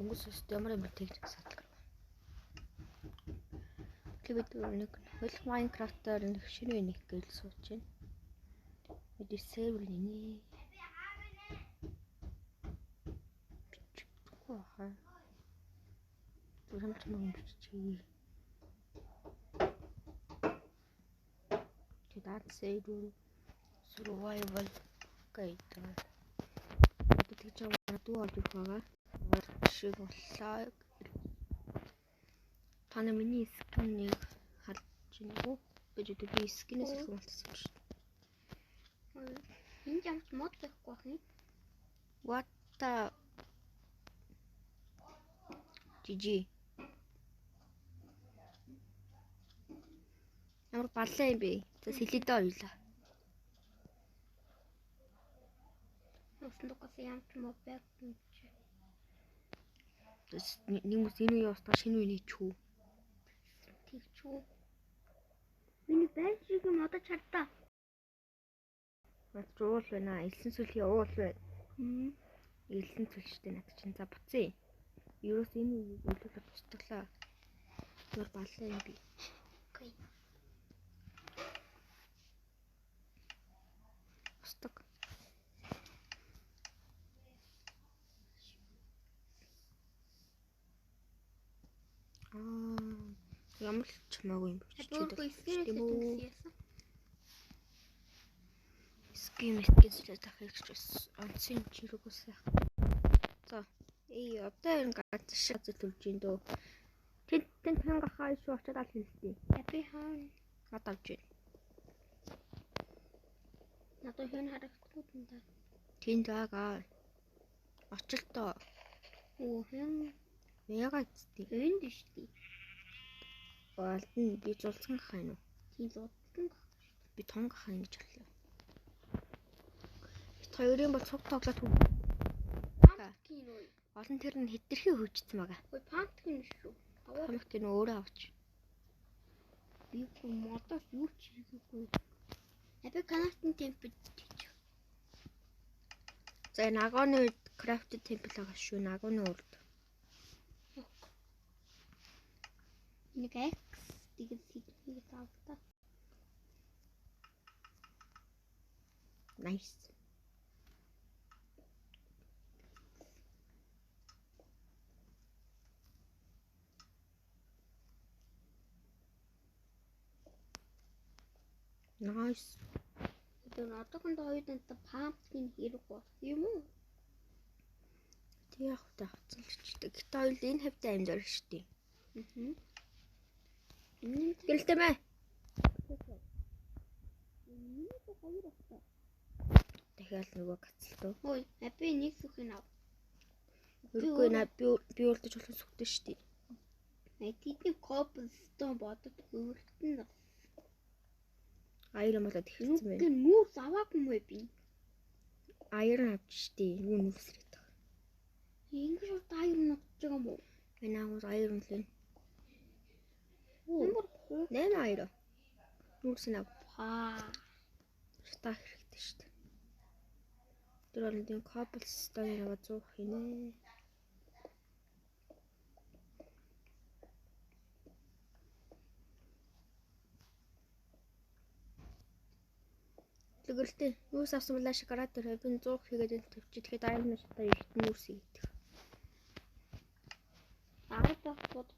дөнгөс ямар амар тэгж садлаа. Тэгээд нэг хөл Майнкрафтаар нэг шинэ нэг гэл сууж байна. Бид сервер нэ. Хаа. Зүрхэмч мөн биччихье. Тэдад сейдүр survival guide. Тэгж байгаа дүү олж ирэх байгаа. Шиг боллоо. Таны миний скиныг харж байна уу? Би скинээс их болчихсон шүү дээ. Энд ямар ч мод байхгүй байна. What the GG. Ямар баллаа юм бэ? За сэлэдээ ойлаа. Өснөс ямар ч мод байхгүй. Нэг мэс энэ үе устгаа шинэ үений чүү. Тэгчүү. Миний байж шиг модож чартаа. Над уул байна. Элсэн сүлхий уул байна. Элсэн сүлжтэй над чинь за буцъя. Ерөөс энэ үеийг өлөөлөж босчихлаа. Ямар баллаа юм бэ? Окей. Босдог. Ямар ч чамаагүй юм биш үү? Скимээс дахиж онцын чирэгөөс. За, одоо энэ ганц шиг төлж ин дөө. Тэн ханга хаа шүү очоод аль хэлсэн. Би хаа надад авч. надад хэн харагдахгүй юм да. Тэн даага. Очилтоо. Хэн яагаад зү? энд шүү дээ. Болдон би зулцсан хаа юу? Тийм зулцсан. Би тонг хаа гэж боллоо. Бит хоёрын бол цуг тоглоод Пампкин уу? олон тэр нь хэтэрхий хөвжсөн байгаа. Ой пампкин шүү. Пампкин өөрөө авч. Би модоос юу ч хийгээгүй. Би канатын темпл хийж. За нагооны крафт темпл байгаа шүү. Нагооны урд. Нэг X тэгээд хийх тавтаа. Nice. Nice. Тэр одоохон хоёрын пампкин хэрэг бол юм уу? Тэг яг та хацалчдаг. Гэтэ хоёул энэ хавьтай амьдаар штий. Гэлтэй мэ. Дахиад нөгөө гацалтуу. Ой, би нэг сүхийг ав. Үргүй наа би урдж болох сүхтэй штий. Тэдний кобстон бодод өөртөө Айрон болоод ихсэн байна. Гэн нүүс аваагүй мэ би. Айрон авч штий. Юу нүүсрээд байгаа. Ингэж урд айрон авч байгаа юм уу? Энэ агуус айрон лээ. Ямар 8 айрон. Нүүрсэн ав. Та хэрэгтэй штий. Тэр бол энэ cobblestone яваа 100 хийнэ. Тэгвэл нүүс авсан мөлий шоколад дээр би 100 хийгээд энэ төвч. Тэгэхээр айрон шатаа ихт нүүс хийдэг. бод.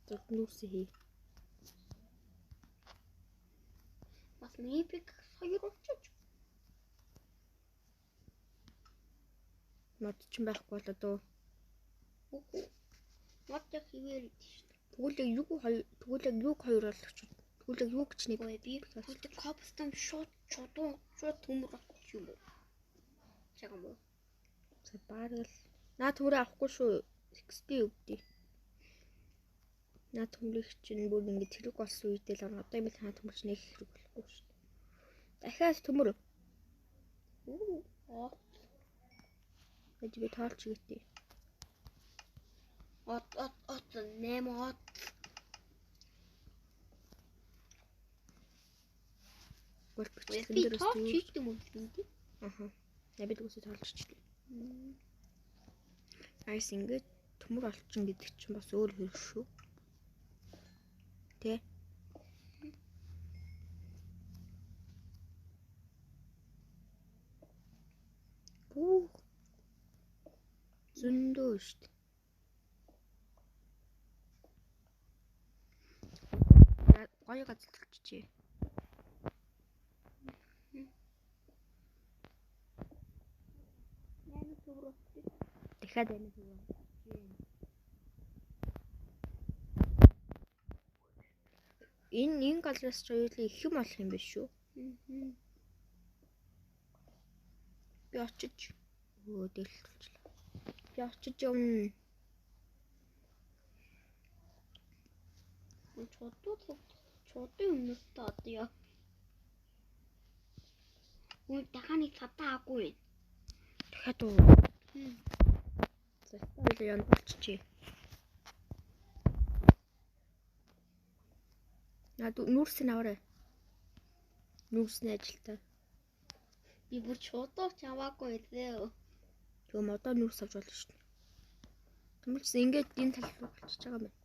Тэг нүүс хий. Бас мипик хоёр очиж. Мод ч байхгүй болоо дөө. Мод яг хിവэр идэж шүү. Тэгвэл юу хоёр болгоч. Тэгвэл юу гэж нэг би тэгвэл копстон шууд төмөр авчих юм уу? Чага мó. За баарал. Наа төмөр авахгүй шүү. XP өгдөө. Наа төмөрийг чинь бүр ингэ тэрэг болсон үедээ л одоо юм хаа төмөрч нэг хэрэг болохгүй шүү. Дахиад төмөр. Би тоолч игээтэй. От 8 от. бол бичлэгэн Би дээрээс тоо зүгээр. чийдэг юм уу? Аха. Набид үсээ тоолчихлээ. Айс ингээд төмөр олчин гэдэг чинь бас өөр хэрэг шүү. Тэ? Бүү. Зөндөө шүү дээ. Гоё газар төлчихье. Яна төөрөө. Дахиад байна уу? Энэ газраас ч хоёулаа их юм болох юм биш шүү. Би очиж дэлтүүлчихлээ. Би очиж юм. Чодын өмнөдөө одоо яа. Үгүй даханы цатаа аггүй. Дахиад уу. За янд болчихъя. Нүүрсний аваарай. Нүүрсний ажилтаа. Би бүр чодоо чаваагүй дээ. Тэгм одоо нүүрс авч болно шүү дээ. Тэмүүлсэн ингээд энэ тал руу болчихж байгаа юм байна.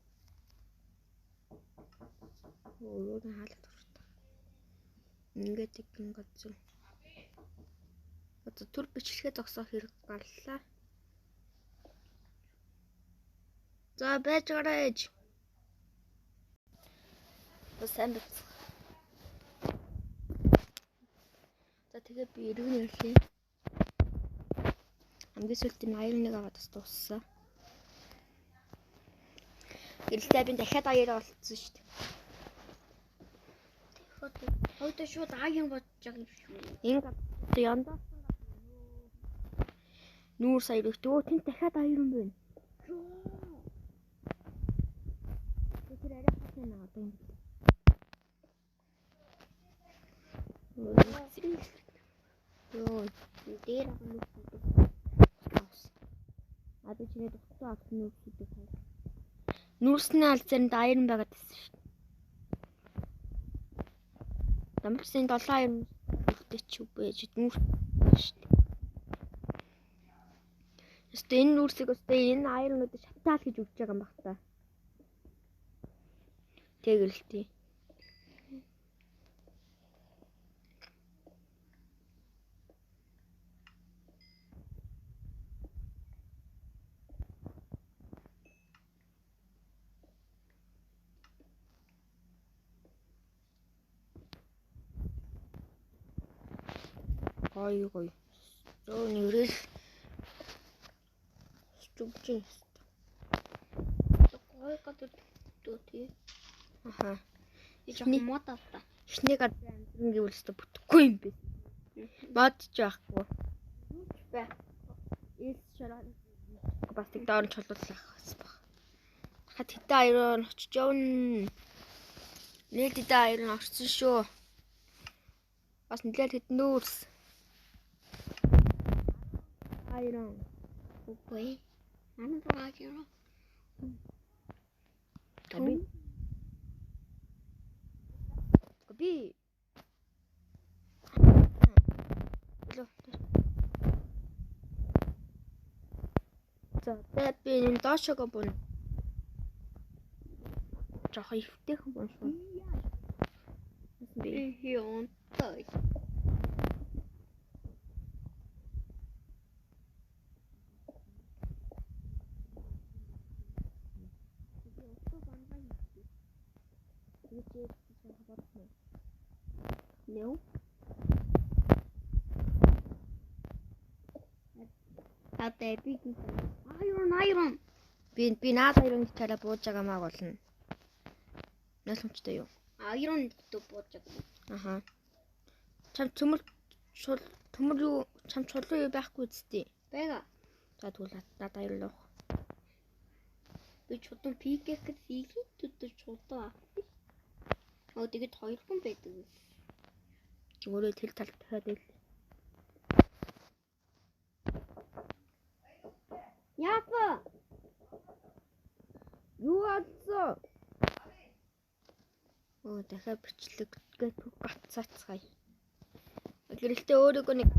Юу нэг хаалт дуртай. Ингээд игэн газар. Одоо төр бичлэгээ зогсоох хэрэг галлаа. За байж гараач. Сайн бац. За тэгээ би иргэн ирлээ. Хамгийн сүүлд 81 аваад бас дууссан. Гэрэлтэй би дахиад аяараа болцсон шүү дээ. Хойдоо шууд аян бодож байгаа юм шүү. Энэ яндаа нүүр сая өгтөө тэнд дахиад аяар юм байна. Тэр арай хатна наа одоо юм. Йоо, дээр авах А би чиний дутуу авах нүүрсүүдийг хайр. Нүүрсний аль заримд аяр байгаад байсан шүү дээ. Дамжсан 7 аяр өгтэй ч үгүй нүүрс шүү дээ. Өстө энэ нүүрсийг өстө энэ аярнуудыг шатаал гэж өгч байгаа юм баг та. Тэгэлтэй. Гоё. Зөө нэрэл стүгжин. Гоё гадаг дөө тий. Аха. Ихний мод авта. Ихний газар амьдрын гэвэлстэй бүтэхгүй юм бэ. Мод ч байхгүй. Бай. Эс шараа. Бас тэг доор нь чулуулах бас баг. Дахиад хитэ аяар нь очиж явна. Нээд хитэ аяар нь орсон шүү. Бас нэлээд хитэн нүүрс. Айрон. Үгүй. Ана раагийн. Би. За, би энэ доошоо бун. Жохо ихтэйхэн бун шүү. Би юм тай. No. Атэ би айрон. Би наад айрон талаа бууж байгаа маа болно. Наасмчтай юу? Айрон дэ бууж байгаа. Аха. Чам төмөр юу чам чулуу юу байхгүй үстэй. Бага. За тэгвэл надад аярлах. Би чудуу пикэхэд хийх төдөр чудуу. Тэгээд 2 хүн байдаг. Өөрөө тэр талд дахиад ил. Яапа. Юу алдсан? Дахиад бичлэггээ гаццаацгаая. Гэрэлтэй өөрийгөө нэг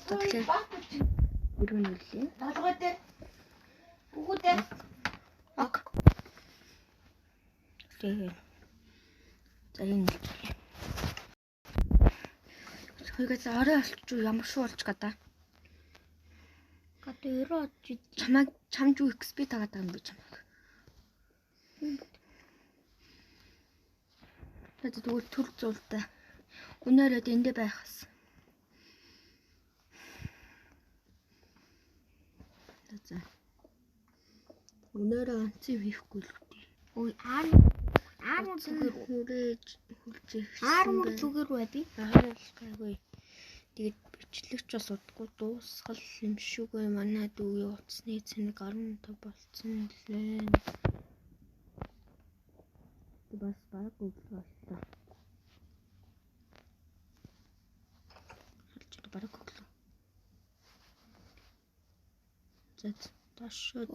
Тэгэхээр өргөн үлээ. толгой дээр бүгүүдээ Ок. Тэгээ. За энэ. Хоёроо орой олчих ямар шүү болж гадаа. гадаа өрөө очиж Чамд юу XP тагаад байгаа юм бэ чамд? Тэгвэл төр зултай. Өнөөрөө эндэ байхас. За. Өнөөрөө онцгой хийхгүй л үү. ой аармор зүгээр хүрээж хүлжих. аармор зүгээр бай би. Аагүй. Тэгээд бичлэгч бас удахгүй дуусгал юм шүүгээ манай дүүгийн утасны цэник 15 болцсон лээ. Бас баг өглөө боллоо. Харж баг өглөө. За ташаа